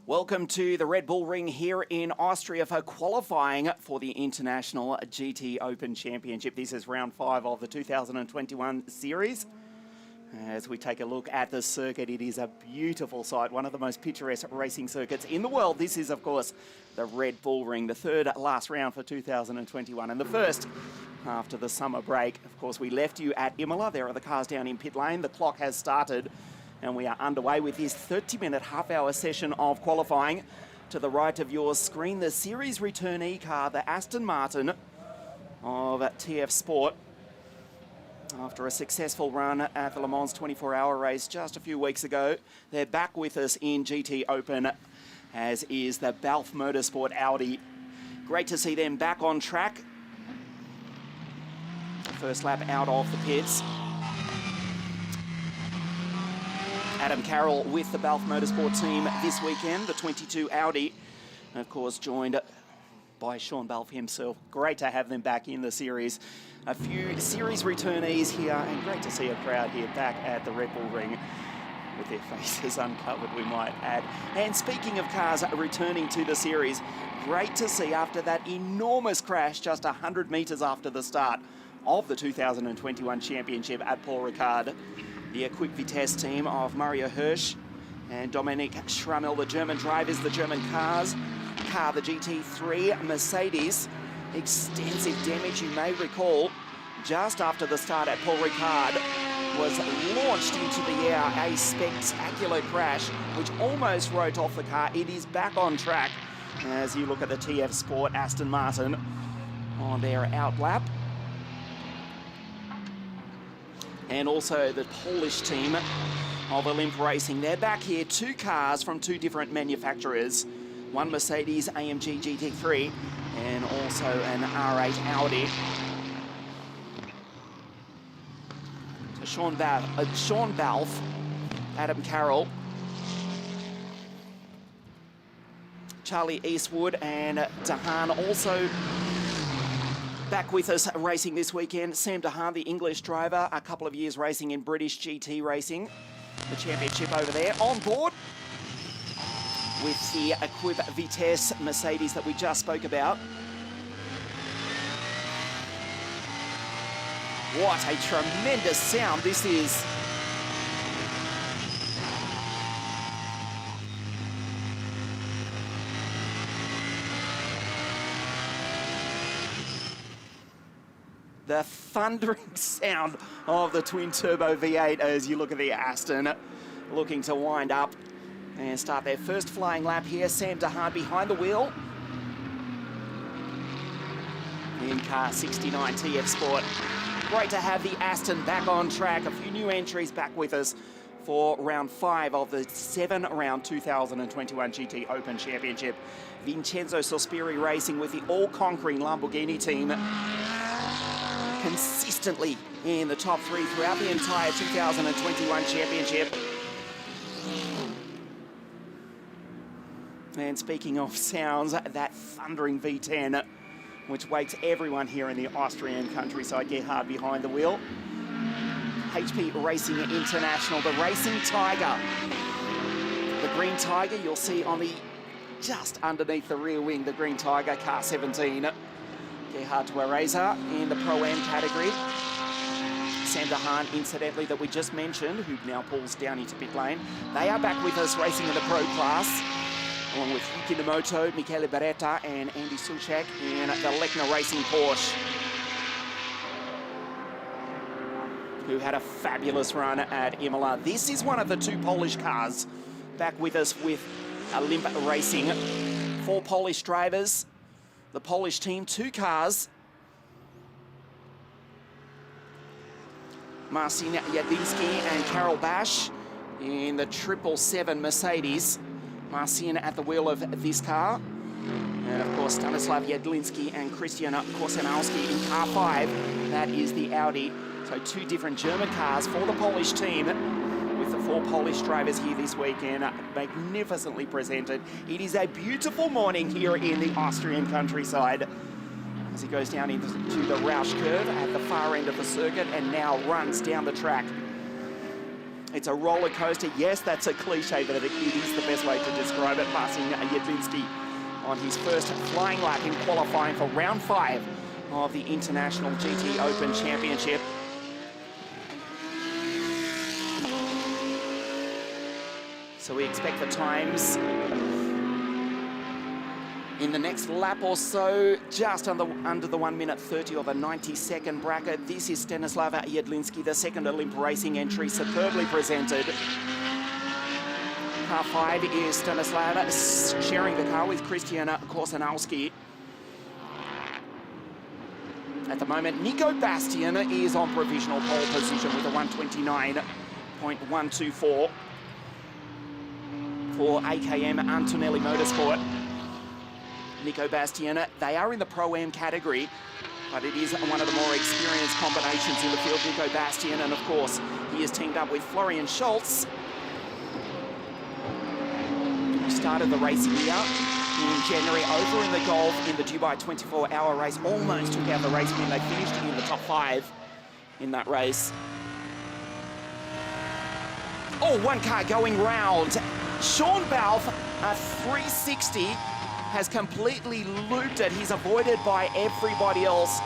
Welcome to the Red Bull Ring here in Austria for qualifying for the International GTOpen Championship. This is round 5 of the 2021 series. As we take a look at the circuit, it is a beautiful sight, one of the most picturesque racing circuits in the world. This is, of course, the Red Bull Ring, the third last round for 2021 and the first after the summer break. Of course, we left you at Imola. There are the cars down in pit lane. The clock has started and we are underway with this 30-minute half-hour session of qualifying. To the right of your screen, the series returnee car, the Aston Martin of TF Sport. After a successful run at the Le Mans 24-hour race just a few weeks ago, they're back with us in GTOpen, as is the Balf Motorsport Audi. Great to see them back on track. First lap out of the pits. Adam Carroll with the Balf Motorsport team this weekend, the 22 Audi. And of course, joined by Sean Balf himself. Great to have them back in the series. A few series returnees here, and great to see a crowd here back at the Red Bull Ring with their faces uncovered, we might add. And speaking of cars returning to the series, great to see after that enormous crash just 100 metres after the start of the 2021 championship at Paul Ricard, the Quick Vitesse team of Mario Hirsch and Dominic Schrammel, the German drivers, the German car, the GT3 Mercedes. Extensive damage, you may recall, just after the start at Paul Ricard, was launched into the air, a spectacular crash which almost wrote off the car. It is back on track as you look at the TF Sport Aston Martin on their out lap. And also the Polish team of Olymp Racing. They're back here, two cars from two different manufacturers. One Mercedes AMG GT3 and also an R8 Audi. So Sean Balf, Adam Carroll, Charlie Eastwood and Dahan also back with us racing this weekend. Sam Dahan, the English driver, a couple of years racing in British GT racing, the championship over there, on board with the Quick Vitesse Mercedes that we just spoke about. What a tremendous sound this is. The thundering sound of the twin-turbo V8 as you look at the Aston, looking to wind up and start their first flying lap here. Sam Dahan behind the wheel in car 69 TF Sport. Great to have the Aston back on track. A few new entries back with us for round 5 of the 7-round 2021 GTOpen Championship. Vincenzo Sospiri racing with the all-conquering Lamborghini team, consistently in the top 3 throughout the entire 2021 championship. And speaking of sounds, that thundering V10, which wakes everyone here in the Austrian countryside get hard behind the wheel. HP Racing International, the Racing Tiger. The Green Tiger you'll see on the, just underneath the rear wing, the Green Tiger, car 17. Gerhard Tuareza in the Pro-Am category. Sam Dahan, incidentally, that we just mentioned, who now pulls down into pit lane. They are back with us racing in the Pro class, along with Yuki Nomoto, Michele Beretta and Andy Suchek in the Lechner Racing Porsche, who had a fabulous run at Imola. This is one of the two Polish cars back with us with Olymp Racing. 4 Polish drivers. The Polish team, 2 cars. Marcin Jadlinski and Karol Bash in the 777 Mercedes. Marcin at the wheel of this car. And of course, Stanislav Jadlinski and Christian Korsanowski in car 5. That is the Audi. So 2 different German cars for the Polish team, with the 4 Polish drivers here this weekend, magnificently presented. It is a beautiful morning here in the Austrian countryside as he goes down into the Rausch curve at the far end of the circuit and now runs down the track It's a roller coaster. Yes, that's a cliche, but it is the best way to describe it. Passing Jedlinski on his first flying lap in qualifying for round 5 of the International GTOpen Championship. So we expect the times in the next lap or so, just under the 1 minute 30 of a 90-second bracket. This is Stanislav Jedlinski, the second Olymp Racing entry, superbly presented. Car 5 is Stanislav sharing the car with Christian Korsanowski. At the moment, Nico Bastian is on provisional pole position with a 129.124 for AKM Antonelli Motorsport. Nico Bastian, they are in the Pro-Am category, but it is one of the more experienced combinations in the field. Nico Bastian, and of course, he is teamed up with Florian Schultz, who started the racing year in January over in the Gulf in the Dubai 24-hour race. Almost took out the race win. They finished in the top 5 in that race. Oh, one car going round. Sean Balfe, a 360, has completely looped it. He's avoided by everybody else.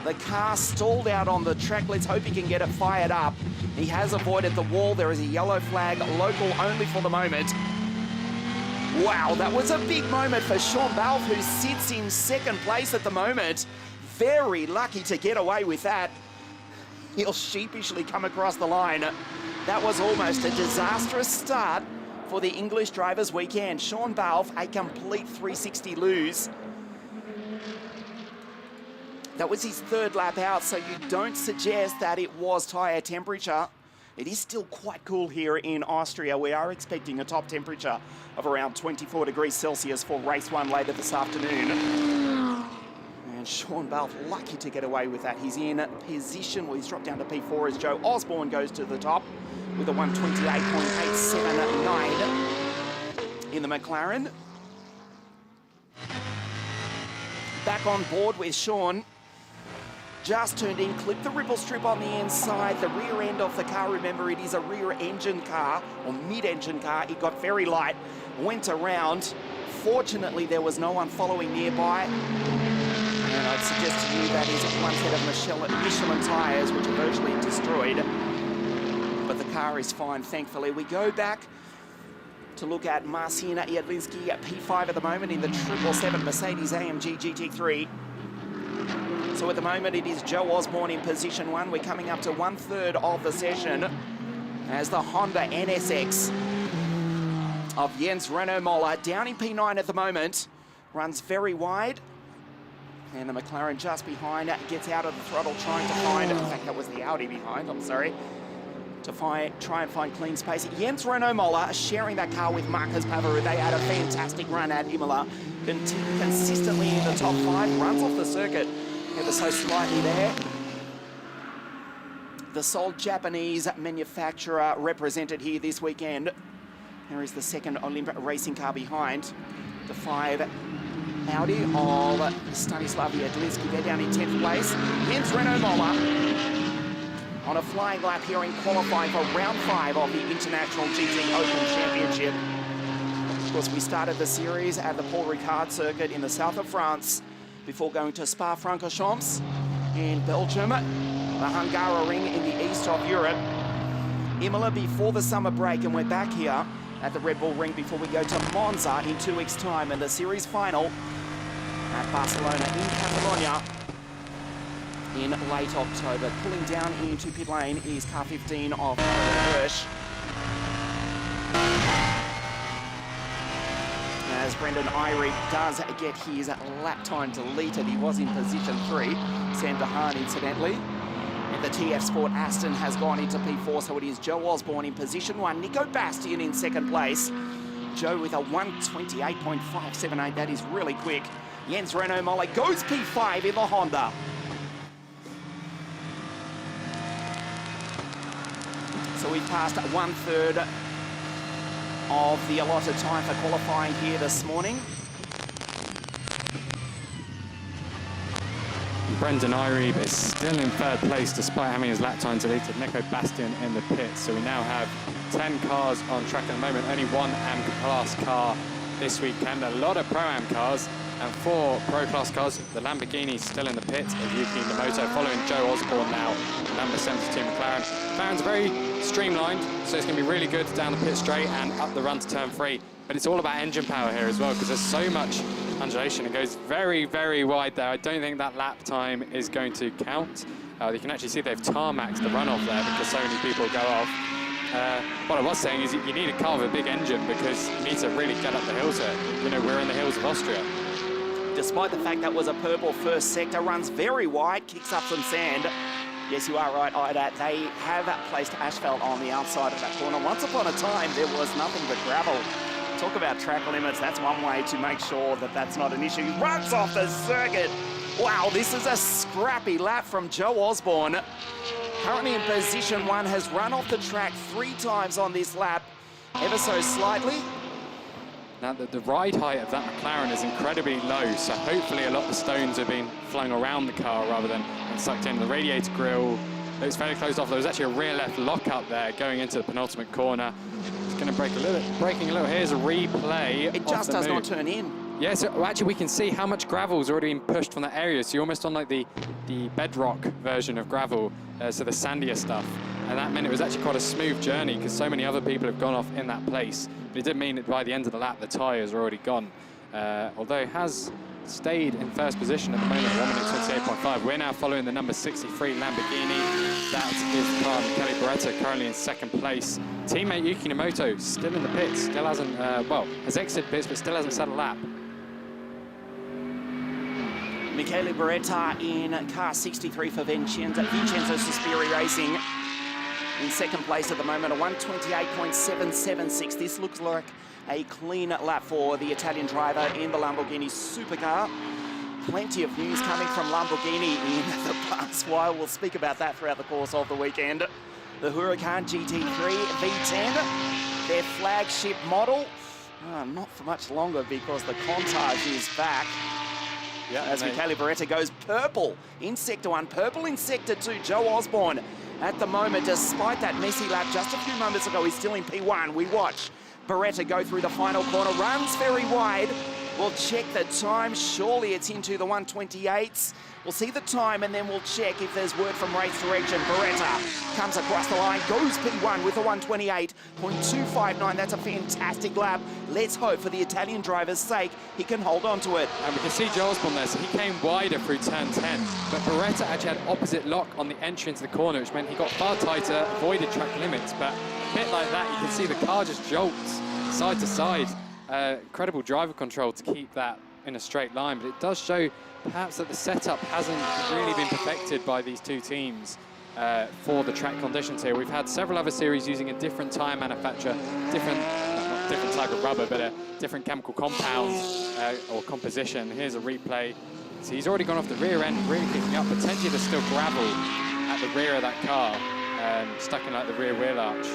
The car stalled out on the track. Let's hope he can get it fired up. He has avoided the wall. There is a yellow flag, local only for the moment. Wow, that was a big moment for Sean Balfe, who sits in second place at the moment. Very lucky to get away with that. He'll sheepishly come across the line. That was almost a disastrous start for the English Drivers' Weekend. Sean Balfe, a complete 360 lose. That was his third lap out, so you don't suggest that it was tyre temperature. It is still quite cool here in Austria. We are expecting a top temperature of around 24 degrees Celsius for race 1 later this afternoon. And Sean Balfe, lucky to get away with that. He's in position, well, he's dropped down to P4 as Joe Osborne goes to the top with a 128.879 in the McLaren. Back on board with Sean. Just turned in, clipped the ripple strip on the inside, the rear end of the car. Remember, it is a rear engine car, or mid-engine car. It got very light, went around. Fortunately, there was no one following nearby. And I'd suggest to you that is one set of Michelin tyres, which are virtually destroyed. But the car is fine, thankfully. We go back to look at Marcin Jedlinski at P5 at the moment in the 777 Mercedes-AMG GT3. So at the moment, it is Joe Osborne in position 1. We're coming up to 1/3 of the session as the Honda NSX of Jens Renault Moller down in P9 at the moment. Runs very wide. And the McLaren just behind gets out of the throttle trying to find, in fact, that was the Audi behind, I'm sorry, to try and find clean space. Jens Renault Moller sharing that car with Marcus Pavarou. They had a fantastic run at Imola, consistently in the top 5, runs off the circuit ever so slightly there. The sole Japanese manufacturer represented here this weekend. There is the second Olymp racing car behind. The 5 Audi of Stanislav Jedlinski. They're down in 10th place. Jens Renault Moller on a flying lap here in qualifying for round 5 of the International GTOpen Championship. Of course, we started the series at the Paul Ricard circuit in the south of France before going to Spa-Francorchamps in Belgium, the Hungaroring in the east of Europe, Imola before the summer break, and we're back here at the Red Bull Ring before we go to Monza in 2 weeks' time, and the series final at Barcelona in Catalonia in late October. Pulling down into pit lane is car 15 of Hirsch. As Brendan Eyre does get his lap time deleted. He was in position 3. Sam DeHaan, incidentally. And the TF Sport Aston has gone into P4, so it is Joe Osborne in position 1. Nico Bastian in second place. Joe with a 128.578. That is really quick. Jens Renault Moller goes P5 in the Honda. So we've passed 1/3 of the allotted time for qualifying here this morning. Brendan Irebe is still in third place despite having his lap time deleted. Nico Bastian in the pits. So we now have 10 cars on track at the moment. Only one AM class car this weekend. A lot of Pro-Am cars and 4 Pro Class cars. The Lamborghini still in the pit of Yuki Nomoto, following Joe Osborne now, number 72 McLaren. McLaren's very streamlined, so it's going to be really good down the pit straight and up the run to turn 3. But it's all about engine power here as well, because there's so much undulation. It goes very, very wide there. I don't think that lap time is going to count. You can actually see they've tarmaxed the runoff there because so many people go off. What I was saying is you need a car with a big engine because you need to really get up the hills here. You know, we're in the hills of Austria. Despite the fact that was a purple first sector, runs very wide, kicks up some sand. Yes, you are right, Ida. They have placed asphalt on the outside of that corner. Once upon a time, there was nothing but gravel. Talk about track limits. That's one way to make sure that that's not an issue. He runs off the circuit. Wow, this is a scrappy lap from Joe Osborne. Currently in position 1, has run off the track 3 times on this lap, ever so slightly. Now, the ride height of that McLaren is incredibly low, so hopefully a lot of the stones are being flung around the car rather than sucked in. The radiator grille looks fairly closed off. There was actually a rear left lock up there going into the penultimate corner. It's going to break a little, breaking a little. Here's a replay. It just does not turn in. Yeah, so actually we can see how much gravel's already been pushed from that area. So you're almost on like the bedrock version of gravel, so the sandier stuff. And that meant it was actually quite a smooth journey because so many other people have gone off in that place. But it did mean that by the end of the lap, the tyres are already gone. Although it has stayed in first position at the moment, 1:28.5. We're now following the number 63 Lamborghini. That is the car of Kelly Beretta, currently in second place. Teammate Yuki Nomoto still in the pits, still hasn't, well, has exited pits, but still hasn't set a lap. Michele Beretta in car 63 for Vincenzo Sospiri Racing. In second place at the moment, a 1:28.776. This looks like a clean lap for the Italian driver in the Lamborghini supercar. Plenty of news coming from Lamborghini in the past while. We'll speak about that throughout the course of the weekend. The Huracan GT3 V10, their flagship model. Not for much longer because the Countach is back. Yeah, as Michele Beretta goes purple in Sector 1, purple in Sector 2. Joe Osborne at the moment, despite that messy lap just a few moments ago, he's still in P1. We watch Beretta go through the final corner, runs very wide. We'll check the time. Surely it's into the 1:28s. We'll see the time and then we'll check if there's word from race direction. Beretta comes across the line, goes P1 with a 1:28.259. That's a fantastic lap. Let's hope for the Italian driver's sake he can hold on to it. And we can see Joe Osborne there, so he came wider through turn 10, but Beretta actually had opposite lock on the entry into the corner, which meant he got far tighter, avoided track limits, but a bit like that, you can see the car just jolts side to side. Incredible driver control to keep that in a straight line, but it does show perhaps that the setup hasn't really been perfected by these two teams for the track conditions here. We've had several other series using a different tyre manufacturer, different type of rubber, but a different chemical compound or composition. Here's a replay. So he's already gone off the rear end, really kicking up. Potentially there's still gravel at the rear of that car, stuck in like the rear wheel arch.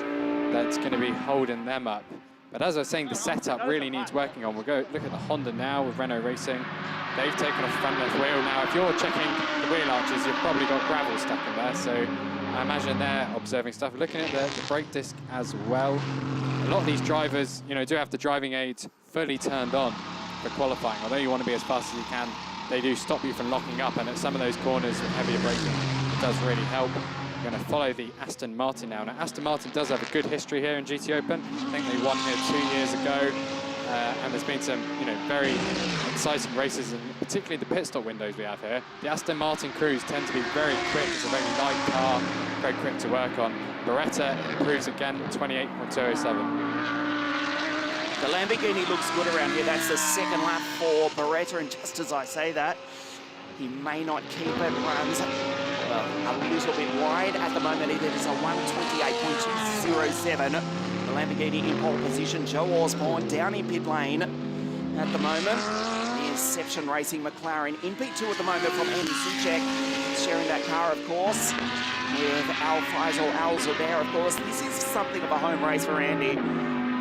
That's going to be holding them up. But as I was saying, the setup really needs working on. We'll go look at the Honda now with Renault Racing. They've taken off the front left wheel. Now, if you're checking the wheel arches, you've probably got gravel stuck in there. So I imagine they're observing stuff. Looking at the brake disc as well. A lot of these drivers, you know, do have the driving aids fully turned on for qualifying. Although you want to be as fast as you can, they do stop you from locking up. And at some of those corners with heavier braking, it does really help. We're going to follow the Aston Martin now. Now, Aston Martin does have a good history here in GTOpen. I think they won here 2 years ago. And there's been some, you know, very exciting races, and particularly the pit stop windows we have here. The Aston Martin crews tend to be very quick. It's a very light car, very quick to work on. Beretta improves again, 28.207. The Lamborghini looks good around here. That's the second lap for Beretta, and just as I say that, he may not keep it. Runs, well, a little bit wide at the moment. It is a 1:28.207. The Lamborghini in pole position. Joe Osborne down in pit lane at the moment. The Inception Racing McLaren in P2 at the moment from Andy Suchek, sharing that car, of course, with Al Faisal Al Zubair, of course. This is something of a home race for Andy.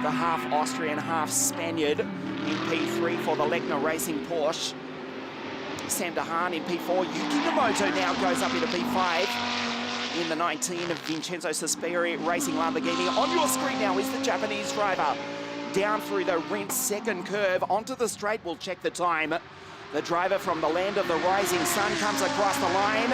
The half Austrian, half Spaniard in P3 for the Legner Racing Porsche. Sam Dahan in P4. Yuki Namoto now goes up into P5. In the 19 of Vincenzo Sospiri racing Lamborghini. On your screen now is the Japanese driver. Down through the Rinse second curve onto the straight. We'll check the time. The driver from the land of the rising sun comes across the line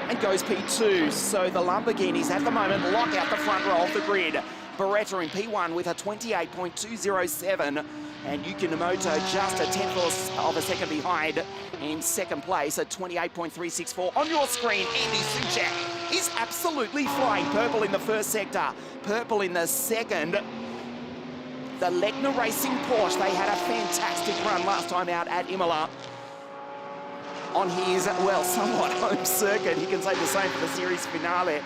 and goes P2. So the Lamborghinis at the moment lock out the front row of the grid. Beretta in P1 with a 28.207. And Yuki Namoto just a tenth of a second behind in second place at 28.364. On your screen, Andy Soucek is absolutely flying. Purple in the first sector, purple in the second. The Legner Racing Porsche, they had a fantastic run last time out at Imola. On his, well, somewhat home circuit. He can say the same for the series finale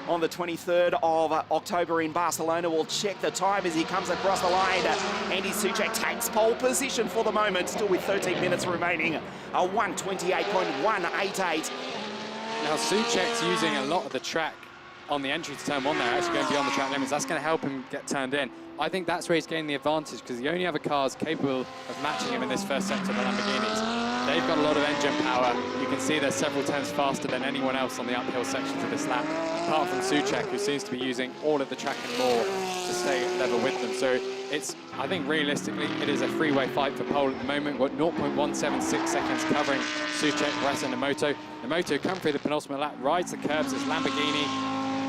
on the 23rd of October in Barcelona. We'll check the time as he comes across the line. Andy Soucek takes pole position for the moment, still with 13 minutes remaining. A 1:28.188. Now Soucek's using a lot of the track on the entry to turn one there, actually going beyond the track limits. That's going to help him get turned in. I think that's where he's gaining the advantage, because the only other cars capable of matching him in this first sector are the Lamborghinis. They've got a lot of engine power. You can see they're several tenths faster than anyone else on the uphill sections of this lap, apart from Soucek, who seems to be using all of the track and more to stay level with them. So it's, I think realistically, it is a three-way fight for pole at the moment. We've got 0.176 seconds covering Soucek, Beretta, and Namoto. Namoto come through the penultimate lap, rides the curbs, it's Lamborghini.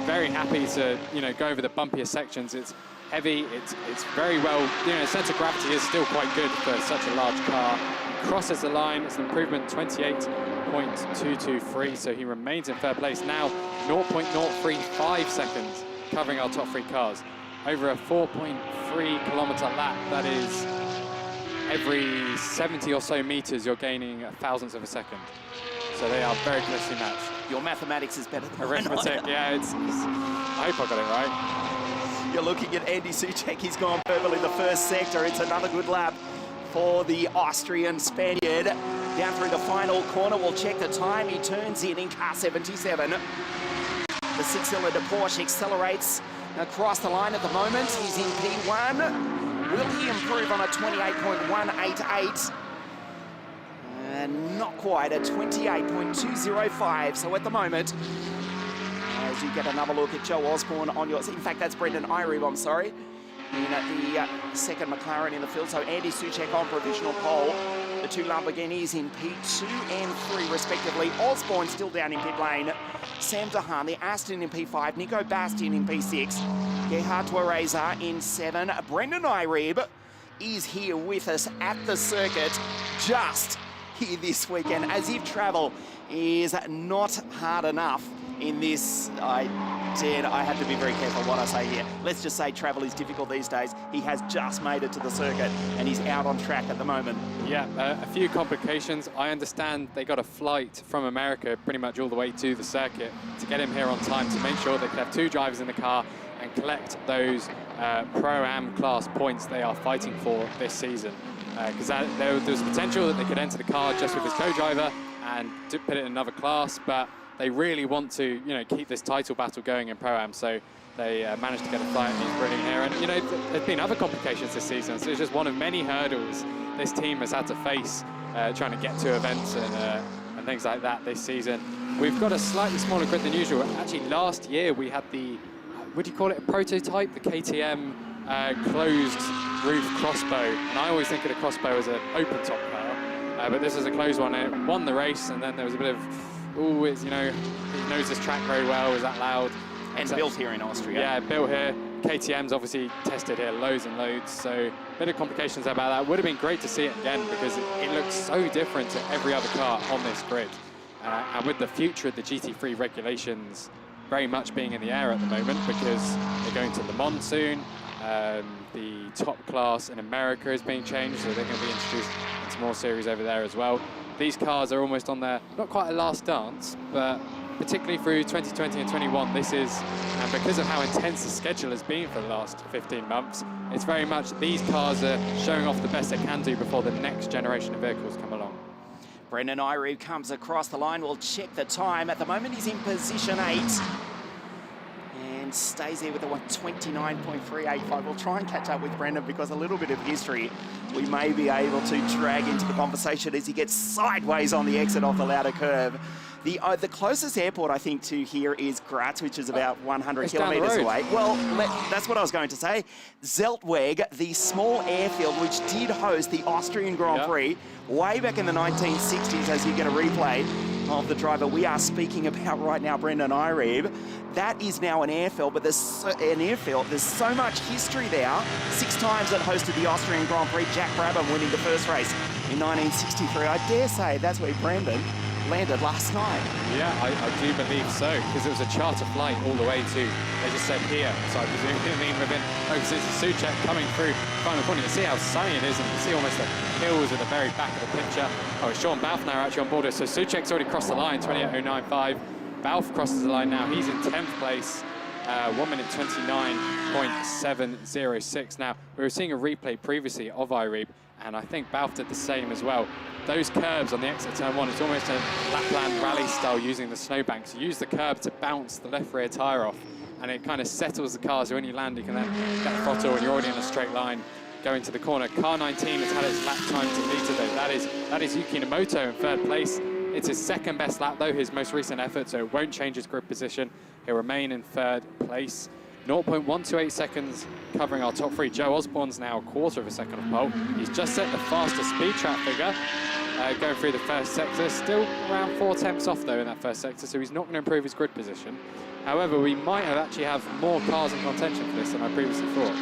Very happy to, go over the bumpier sections. It's heavy, it's very well, sense of gravity is still quite good for such a large car. Crosses the line, it's an improvement 28.223, so he remains in third place. Now 0.035 seconds covering our top three cars. Over a 4.3 kilometer lap, that is every 70 or so meters, you're gaining a thousandth of a second. So they are very closely matched. Your mathematics is better than arithmetic. Yeah, I hope I got it right. You're looking at Andy Soucek. He's gone purple in the first sector. It's another good lap for the Austrian Spaniard. Down through the final corner, we'll check the time. He turns in car 77. The six-cylinder Porsche accelerates across the line at the moment. He's in P1. Will he improve on a 28.188? And not quite, a 28.205. So at the moment, as you get another look at Joe Osborne on yours. In fact, that's Brendan Irib, I'm sorry, in the second McLaren in the field. So Andy Soucek on provisional pole. The two Lamborghinis in P2 and 3 respectively. Osborne still down in pit lane. Sam Dahan, the Aston in P5. Nico Bastian in P6. Gerhard Tuareza in 7. Brendan Irib is here with us at the circuit just here this weekend, as if travel is not hard enough in this. I have to be very careful what I say here. Let's just say travel is difficult these days. He has just made it to the circuit and he's out on track at the moment. Yeah, a few complications. I understand they got a flight from America pretty much all the way to the circuit to get him here on time to make sure they could have 2 drivers in the car and collect those Pro-Am class points they are fighting for this season. Because there was potential that they could enter the car just with his co-driver and put it in another class, but they really want to, keep this title battle going in Pro-Am, so they managed to get a flight, and he's brilliant here. And, there's been other complications this season, so it's just one of many hurdles this team has had to face trying to get to events and things like that this season. We've got a slightly smaller grid than usual. Actually, last year we had the, would you call it a prototype, the KTM closed roof crossbow, and I always think of the crossbow as an open top car, but this is a closed one, and it won the race, and then there was a bit of, ooh, it knows this track very well, is that loud? And built here in Austria. Yeah, built here. KTM's obviously tested here loads and loads, so a bit of complications about that. Would have been great to see it again, because it looks so different to every other car on this grid. And with the future of the GT3 regulations very much being in the air at the moment, because they're going to Le Mans soon. The top class in America is being changed, so they're going to be introduced into more series over there as well. These cars are almost on their, not quite a last dance, but particularly through 2020 and 21, this is, and because of how intense the schedule has been for the last 15 months, it's very much these cars are showing off the best they can do before the next generation of vehicles come along. Brendan Irib comes across the line. We'll check the time. At the moment, he's in position 8. and stays there with a 129.385. We'll try and catch up with Brendan because a little bit of history we may be able to drag into the conversation as he gets sideways on the exit off the louder curve. The closest airport, I think, to here is Graz, which is about 100 kilometres away. Well, that's what I was going to say. Zeltweg, the small airfield which did host the Austrian Grand Prix way back in the 1960s, as you get a replay of the driver we are speaking about right now, Brendan Irebe. That is now an airfield, but there's so much history there. 6 times it hosted the Austrian Grand Prix, Jack Brabham winning the first race in 1963. I dare say that's where Brendan landed last night. Yeah, I do believe so, because it was a charter flight all the way to, they just said here, so I presume within Oasis Souček coming through final corner. You see how sunny it is, and you see almost the hills at the very back of the picture. Oh, Sean Balfe now actually on board. So Souček's already crossed the line, 28.095. Balfe crosses the line now. He's in 10th place, 1 minute 29.706. Now, we were seeing a replay previously of Irebe, and I think Balfe did the same as well. Those curbs on the exit turn 1, it's almost a Lapland rally style using the snowbanks. You use the curb to bounce the left rear tyre off, and it kind of settles the car, so when you land, you can then get the throttle, and you're already in a straight line going to the corner. Car 19 has had its lap time deleted, though. That is Yuki Nomoto in 3rd place. It's his 2nd best lap, though, his most recent effort, so it won't change his grid position. He'll remain in 3rd place. 0.128 seconds covering our top 3. Joe Osborne's now a 1/4 of a second of pole. He's just set the fastest speed trap figure going through the first sector. Still around 4 tenths off, though, in that first sector, so he's not going to improve his grid position. However, we might actually have more cars in contention for this than I previously thought.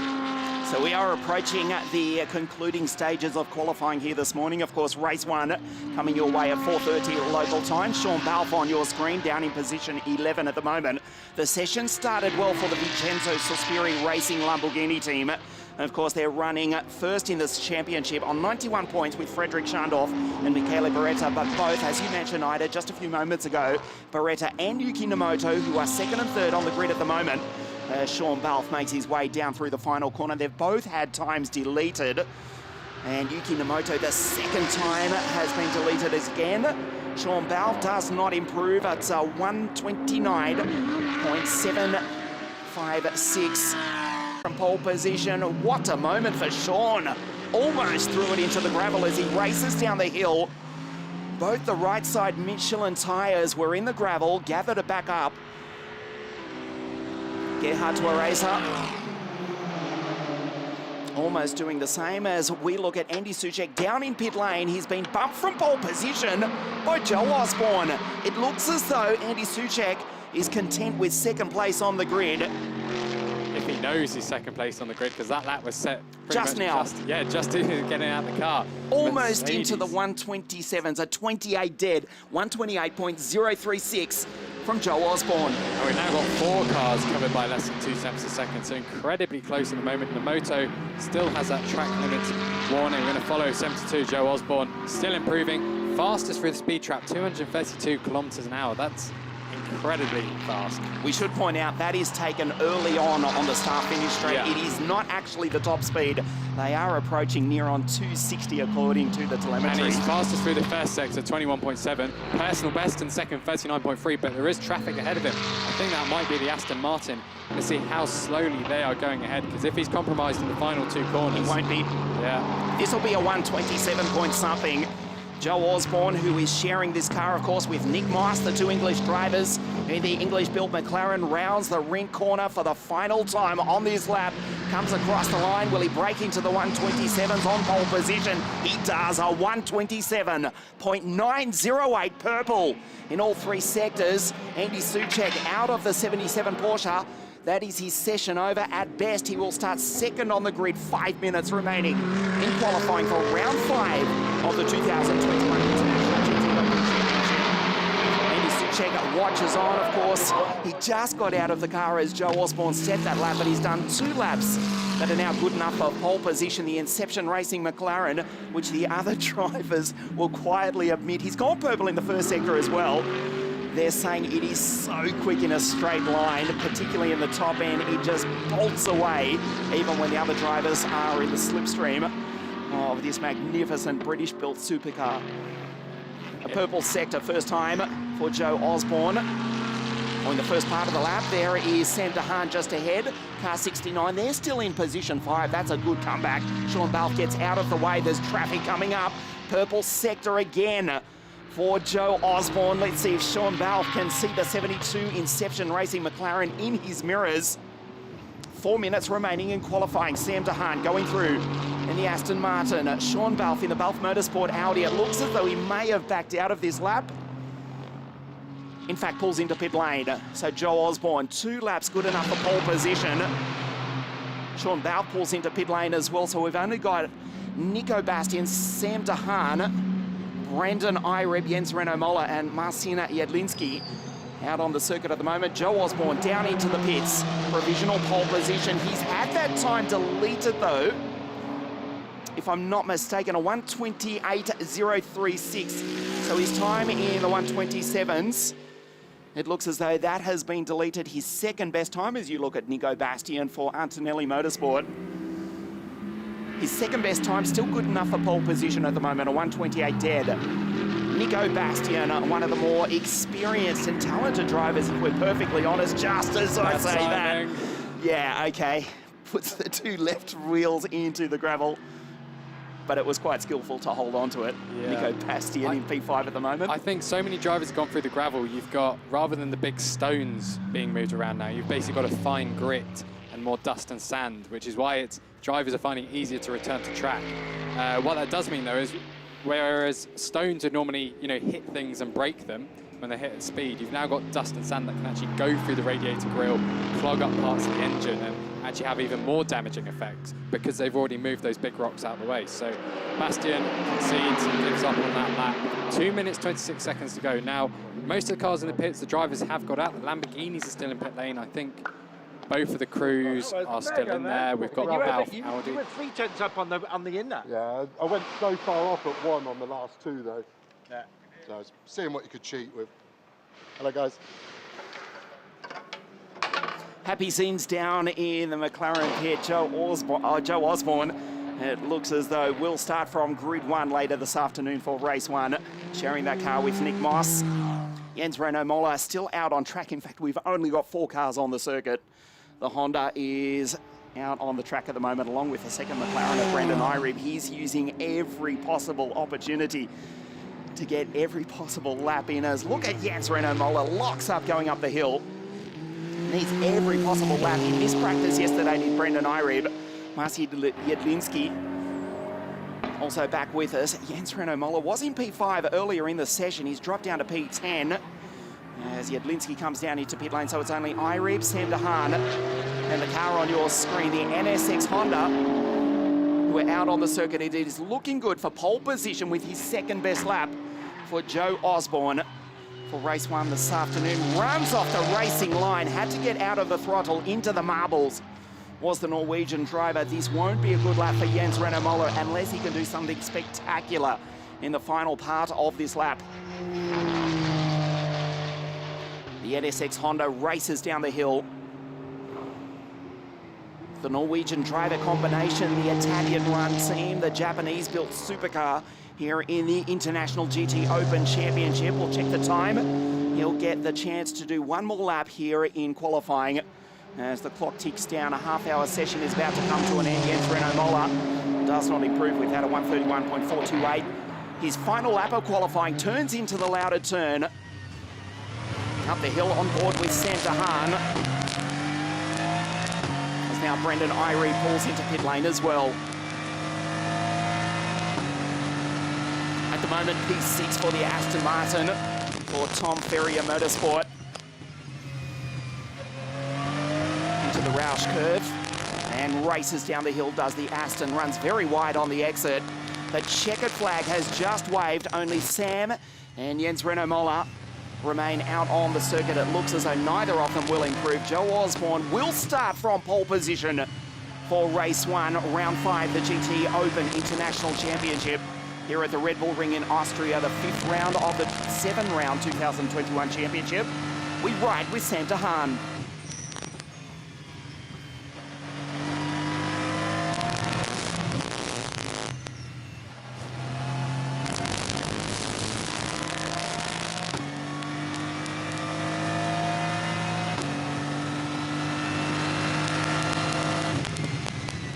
So we are approaching the concluding stages of qualifying here this morning. Of course, race 1 coming your way at 4:30 local time. Sean Balfe on your screen, down in position 11 at the moment. The session started well for the Vincenzo Sospiri Racing Lamborghini team. And of course, they're running first in this championship on 91 points with Frederick Schandorf and Michele Beretta. But both, as you mentioned, Ida, just a few moments ago, Beretta and Yuki Nomoto, who are 2nd and 3rd on the grid at the moment. Sean Balfe makes his way down through the final corner. They've both had times deleted. And Yuki Nomoto, the 2nd time, has been deleted again. Sean Balfe does not improve. It's a 129.756 from pole position. What a moment for Sean. Almost threw it into the gravel as he races down the hill. Both the right side Michelin tyres were in the gravel, gathered it back up. Gerhard Tuareza almost doing the same as we look at Andy Souček down in pit lane. He's been bumped from pole position by Joe Osborne. It looks as though Andy Souček is content with 2nd place on the grid. If he knows he's 2nd place on the grid, because that lap was set just now. Just getting out of the car. Almost into the 127s, a 28 dead, 128.036 from Joe Osborne. And we've now got 4 cars covered by less than 2 tenths a second, so incredibly close at the moment. Nomoto still has that track limit warning. We're going to follow 72, Joe Osborne, still improving. Fastest through the speed trap, 232 kilometers an hour. That's incredibly fast. We should point out that is taken early on the start-finish straight. It is not actually the top speed. They are approaching near on 260 according to the telemetry. And he's fastest through the first sector, 21.7. Personal best in 2nd, 39.3, but there is traffic ahead of him. I think that might be the Aston Martin. Let's see how slowly they are going ahead, because if he's compromised in the final 2 corners... He won't be. Yeah. This will be a 127 point something. Joe Osborne, who is sharing this car, of course, with Nick Moss, the 2 English drivers in the English-built McLaren, rounds the rink corner for the final time on this lap. Comes across the line. Will he break into the 127s on pole position? He does. A 127.908 purple in all 3 sectors. Andy Souček out of the 77 Porsche. That is his session over. At best, he will start 2nd on the grid, 5 minutes remaining in qualifying for round 5 of the 2021 International GTOpen Championship. Andy Souček watches on, of course. He just got out of the car as Joe Osborne set that lap, but he's done 2 laps that are now good enough for pole position. The Inception Racing McLaren, which the other drivers will quietly admit. He's gone purple in the first sector as well. They're saying it is so quick in a straight line, particularly in the top end. It just bolts away, even when the other drivers are in the slipstream of this magnificent British-built supercar. A purple sector, first time for Joe Osborne. in the first part of the lap. There is Sam DeHaan just ahead. Car 69, they're still in position 5. That's a good comeback. Sean Balfe gets out of the way. There's traffic coming up. Purple sector again for Joe Osborne. Let's see if Sean Balfe can see the 72 Inception Racing McLaren in his mirrors. 4 minutes remaining in qualifying. Sam DeHaan going through in the Aston Martin. Sean Balfe in the Balfe Motorsport Audi. It looks as though he may have backed out of this lap. In fact, pulls into pit lane. So Joe Osborne, 2 laps good enough for pole position. Sean Balfe pulls into pit lane as well. So we've only got Nico Bastian, Sam DeHaan, Brendan Ireb, Jens Reno Moller and Marcina Jedlinski out on the circuit at the moment. Joe Osborne down into the pits. Provisional pole position. He's had that time deleted though. If I'm not mistaken, a 1:28.036. So his time in the 1:27s. It looks as though that has been deleted. His second best time as you look at Nico Bastian for Antonelli Motorsport. His second best time still good enough for pole position at the moment, a 1:28 dead. Nico Bastian, one of the more experienced and talented drivers, if we're perfectly honest, just as I say that. Yeah, okay. Puts the 2 left wheels into the gravel. But it was quite skillful to hold on to it. Yeah. Nico Bastian in P5 at the moment. I think so many drivers have gone through the gravel. You've got, rather than the big stones being moved around now, you've basically got a fine grit and more dust and sand, which is why drivers are finding it easier to return to track. What that does mean, though, is whereas stones would normally, hit things and break them when they hit at speed, you've now got dust and sand that can actually go through the radiator grille, clog up parts of the engine, and actually have even more damaging effects because they've already moved those big rocks out of the way. So Bastian concedes and gives up on that lap. 2 minutes, 26 seconds to go. Now, most of the cars in the pits, the drivers have got out. The Lamborghinis are still in pit lane. I think both of the crews are still in there. We've got Balfe, Audi. You went 3 tenths up on the inner. Yeah, I went so far off at 1 on the last 2 though. Yeah. So I was seeing what you could cheat with. Hello guys. Happy scenes down in the McLaren pit. Joe Osborne, it looks as though we'll start from grid 1 later this afternoon for race 1, sharing that car with Nick Moss. Jens Reno Moller still out on track. In fact, we've only got 4 cars on the circuit. The Honda is out on the track at the moment, along with the second McLaren of Brendan Ireb. He's using every possible opportunity to get every possible lap in. As look at Jens Reno Moller, locks up going up the hill. Needs every possible lap. He missed practice yesterday, did Brendan Ireb. Marcin Jedlinski also back with us. Jens Reno Moller was in P5 earlier in the session. He's dropped down to P10 as Jedlinski comes down into pit lane. So it's only Ireb, Sam DeHaan, and the car on your screen, the NSX Honda, who are out on the circuit. It is looking good for pole position with his second best lap for Joe Osborne for race 1 this afternoon. Runs off the racing line, had to get out of the throttle into the marbles. Was the Norwegian driver. This won't be a good lap for Jens Reno Moller unless he can do something spectacular in the final part of this lap. The NSX Honda races down the hill. The Norwegian driver combination, the Italian-run team, the Japanese-built supercar here in the International GTOpen Championship. We'll check the time. He'll get the chance to do 1 more lap here in qualifying. As the clock ticks down, a half-hour session is about to come to an end. Jens Reno Moller does not improve without a 1:31.428. His final lap of qualifying turns into the Lauder turn. Up the hill on board with Sam DeHaan. As now Brendan Ireb pulls into pit lane as well. At the moment, P6 for the Aston Martin for Tom Ferrier Motorsport. Into the Roush curve and races down the hill does the Aston. Runs very wide on the exit. The checkered flag has just waved. Only Sam and Jens Reno Moller remain out on the circuit. It looks as though neither of them will improve. Joe Osborne will start from pole position for race 1, round 5, the GTOpen International Championship here at the Red Bull Ring in Austria, the 5th round of the 7-round 2021 championship. We ride with Sam DeHaan.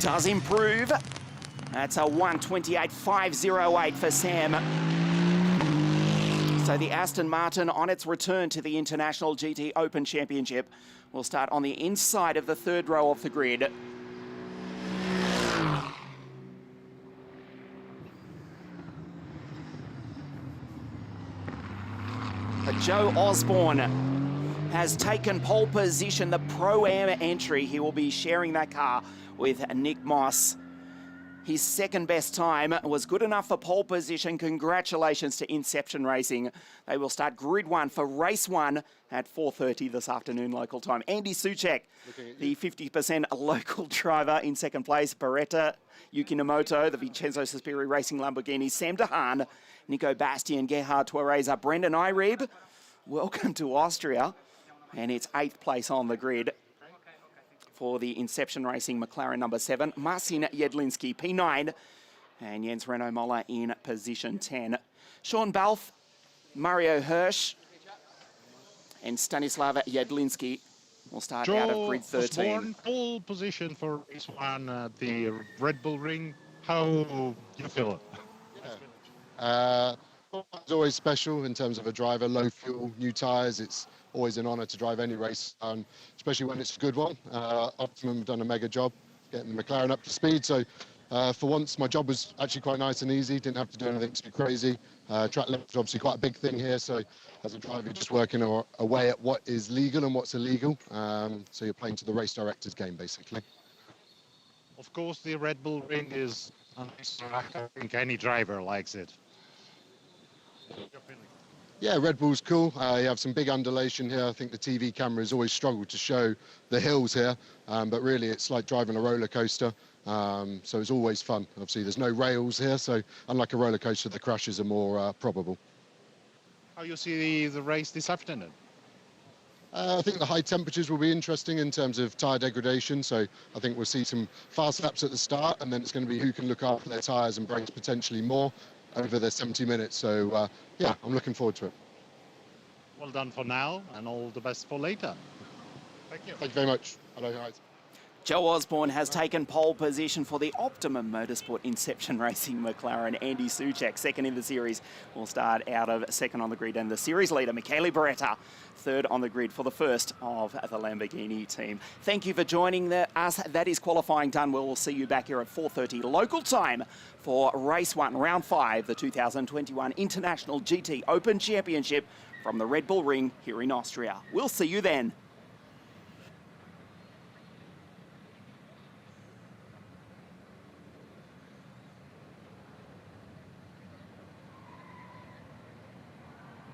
does improve. That's a 1:28.508 for Sam. So the Aston Martin on its return to the International GTOpen Championship will start on the inside of the third row of the grid. Joe Osborne has taken pole position, the Pro-Am entry. He will be sharing that car with Nick Moss. His second best time was good enough for pole position. Congratulations to Inception Racing. They will start grid one for race one at 4:30 this afternoon local time. Andy Suchek, the 50% local driver in second place. Beretta Yukinomoto, the Vincenzo Sospiri Racing Lamborghini. Sam DeHaan, Nico Bastian, Gerhard Tuareza, Brendan Irib. Welcome to Austria. And it's 8th place on the grid for the Inception Racing McLaren number 7. Marcin Jedlinski, P9, and Jens Renault Moller in position 10. Sean Balfe, Mario Hirsch, and Stanislav Jedlinski will start out of grid 13. Osborne, pole position for race one at the Red Bull Ring. How do you feel it? It's always special in terms of a driver, low fuel, new tyres. It's always an honour to drive any race, especially when it's a good one. Optimum have done a mega job getting the McLaren up to speed. So for once, my job was actually quite nice and easy. Didn't have to do anything too crazy. Track limits is obviously quite a big thing here. So as a driver, you're just working away at what is legal and what's illegal. So you're playing to the race director's game, basically. Of course, the Red Bull Ring is a nice track. I think any driver likes it. Yeah, Red Bull's cool. You have some big undulation here. I think the TV cameras always struggle to show the hills here, but really it's like driving a roller coaster. So it's always fun. Obviously, there's no rails here, so unlike a roller coaster, the crashes are more probable. How you see the race this afternoon? I think the high temperatures will be interesting in terms of tyre degradation. So I think we'll see some fast laps at the start, and then it's going to be who can look after their tyres and brakes potentially more over the 70 minutes. So, yeah, I'm looking forward to it. Well done for now, and all the best for later. Thank you. Thank you very much. Hello, guys. Joe Osborne has taken pole position for the Optimum Motorsport Inception Racing McLaren. Andy Suchek, second in the series, will start out of second on the grid. And the series leader, Michele Beretta, third on the grid for the first of the Lamborghini team. Thank you for joining us. That is qualifying done. We'll see you back here at 4:30 local time for race one, round 5, the 2021 International GTOpen Championship from the Red Bull Ring here in Austria. We'll see you then.